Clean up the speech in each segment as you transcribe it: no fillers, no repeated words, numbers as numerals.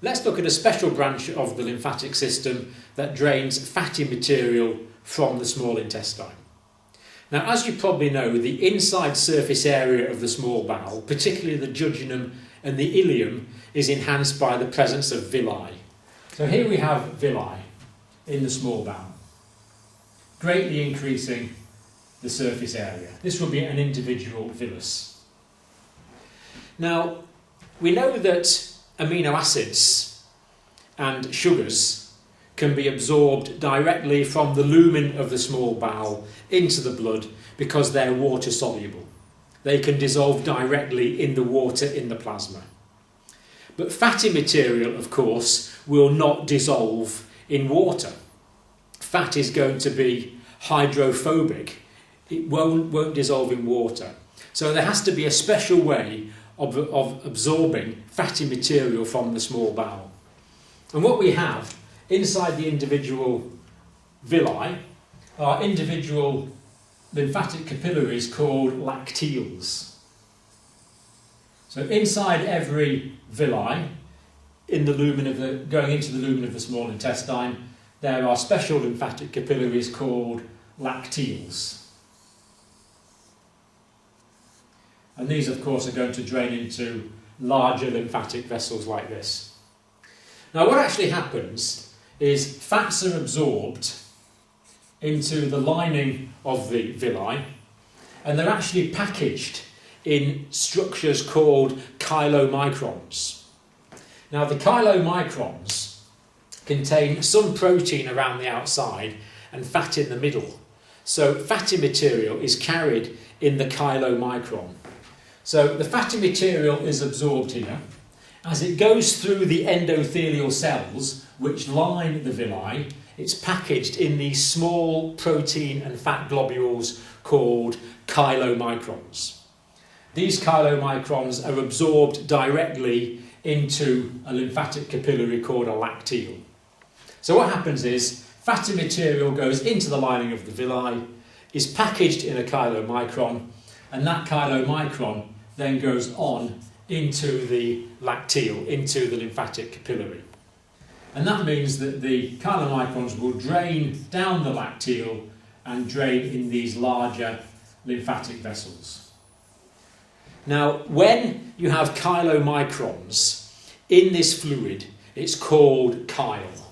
Let's look at a special branch of the lymphatic system that drains fatty material from the small intestine. Now, as you probably know, the inside surface area of the small bowel, particularly the jejunum and the ileum, is enhanced by the presence of villi. So here we have villi in the small bowel, greatly increasing the surface area. This will be an individual villus. Now, we know that amino acids and sugars can be absorbed directly from the lumen of the small bowel into the blood because they're water soluble. They can dissolve directly in the water in the plasma. But fatty material, of course, will not dissolve in water. Fat is going to be hydrophobic. It won't dissolve in water. So there has to be a special way of absorbing fatty material from the small bowel. And what we have inside the individual villi are individual lymphatic capillaries called lacteals. So inside every villi, in the lumen going into the lumen of the small intestine, there are special lymphatic capillaries called lacteals. And these, of course, are going to drain into larger lymphatic vessels like this. Now, what actually happens is fats are absorbed into the lining of the villi, and they're actually packaged in structures called chylomicrons. Now, the chylomicrons contain some protein around the outside and fat in the middle. So fatty material is carried in the chylomicron. So the fatty material is absorbed here. As it goes through the endothelial cells which line the villi, it's packaged in these small protein and fat globules called chylomicrons. These chylomicrons are absorbed directly into a lymphatic capillary called a lacteal. So what happens is fatty material goes into the lining of the villi, is packaged in a chylomicron, and that chylomicron then goes on into the lacteal, into the lymphatic capillary. And that means that the chylomicrons will drain down the lacteal and drain in these larger lymphatic vessels. Now, when you have chylomicrons in this fluid, it's called chyle.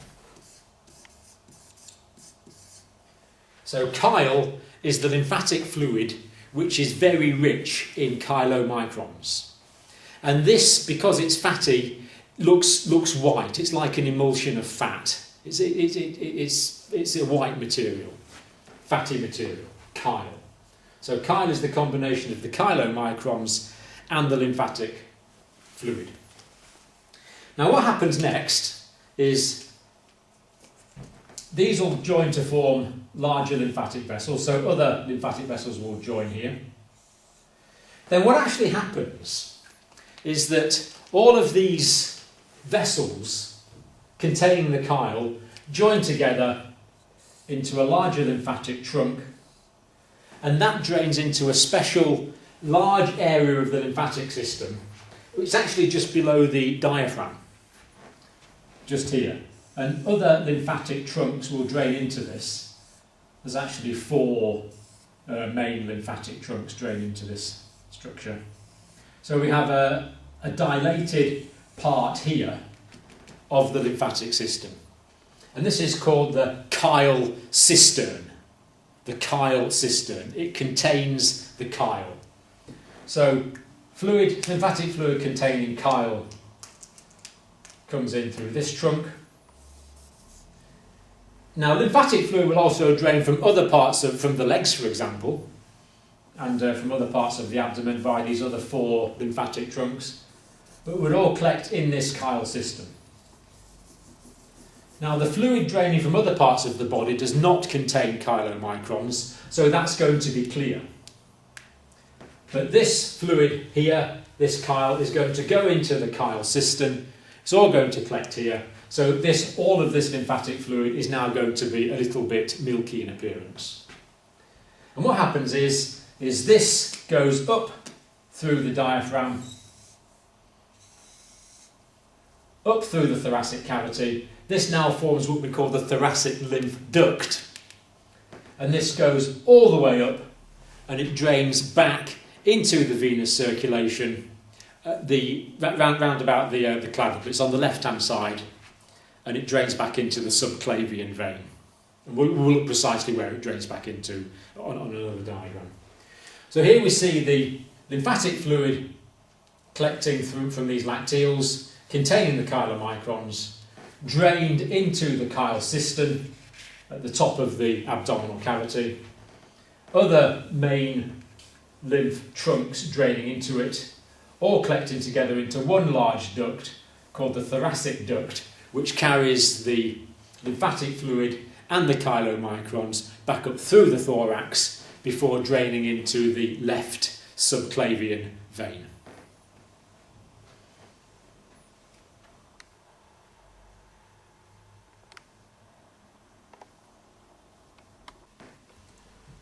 So chyle is the lymphatic fluid which is very rich in chylomicrons. And this, because it's fatty, looks white. It's like an emulsion of fat. It's a white material, fatty material, chyle. So chyle is the combination of the chylomicrons and the lymphatic fluid. Now what happens next is these will join to form larger lymphatic vessels, so other lymphatic vessels will join here. Then what actually happens is that all of these vessels containing the chyle join together into a larger lymphatic trunk, and that drains into a special large area of the lymphatic system. It's actually just below the diaphragm, just here. And other lymphatic trunks will drain into this. There's actually 4 main lymphatic trunks drain into this structure. So we have a dilated part here of the lymphatic system. And this is called the chyle cistern. The chyle cistern. It contains the chyle. So lymphatic fluid containing chyle comes in through this trunk. Now, lymphatic fluid will also drain from other parts from the legs, for example, and from other parts of the abdomen via these other 4 lymphatic trunks, but would all collect in this chyle system. Now, the fluid draining from other parts of the body does not contain chylomicrons, so that's going to be clear. But this fluid here, this chyle, is going to go into the chyle cistern. It's all going to collect here. So all of this lymphatic fluid is now going to be a little bit milky in appearance. And what happens is this goes up through the diaphragm up through the thoracic cavity. This now forms what we call the thoracic lymph duct. And this goes all the way up and it drains back into the venous circulation round about the clavicle. It's on the left-hand side and it drains back into the subclavian vein. And we'll look precisely where it drains back into on another diagram. So here we see the lymphatic fluid collecting through from these lacteals containing the chylomicrons, drained into the chyle cistern at the top of the abdominal cavity. Other main lymph trunks draining into it, all collecting together into one large duct called the thoracic duct, which carries the lymphatic fluid and the chylomicrons back up through the thorax before draining into the left subclavian vein.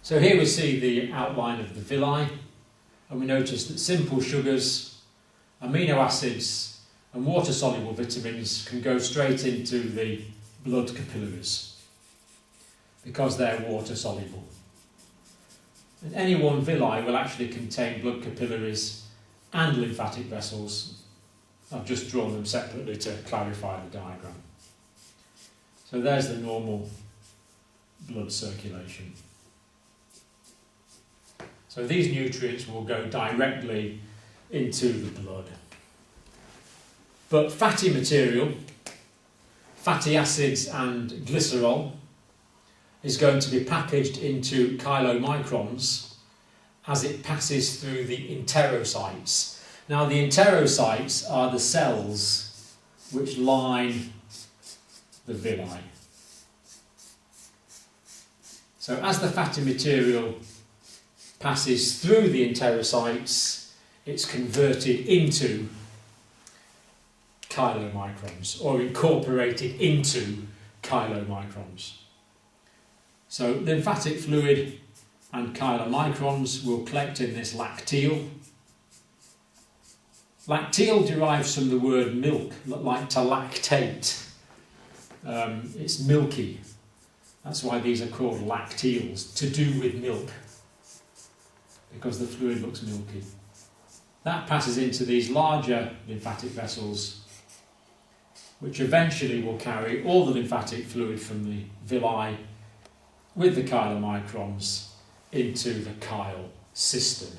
So here we see the outline of the villi, and we notice that simple sugars, amino acids and water-soluble vitamins can go straight into the blood capillaries because they're water-soluble. And any one villi will actually contain blood capillaries and lymphatic vessels. I've just drawn them separately to clarify the diagram. So there's the normal blood circulation. So these nutrients will go directly into the blood. But fatty material, fatty acids and glycerol, is going to be packaged into chylomicrons as it passes through the enterocytes. Now the enterocytes are the cells which line the villi. So as the fatty material passes through the enterocytes, it's converted into chylomicrons or incorporated into chylomicrons. So lymphatic fluid and chylomicrons will collect in this lacteal. Lacteal derives from the word milk, like to lactate. It's milky. That's why these are called lacteals, to do with milk, because the fluid looks milky. That passes into these larger lymphatic vessels, which eventually will carry all the lymphatic fluid from the villi with the chylomicrons into the chyle cistern.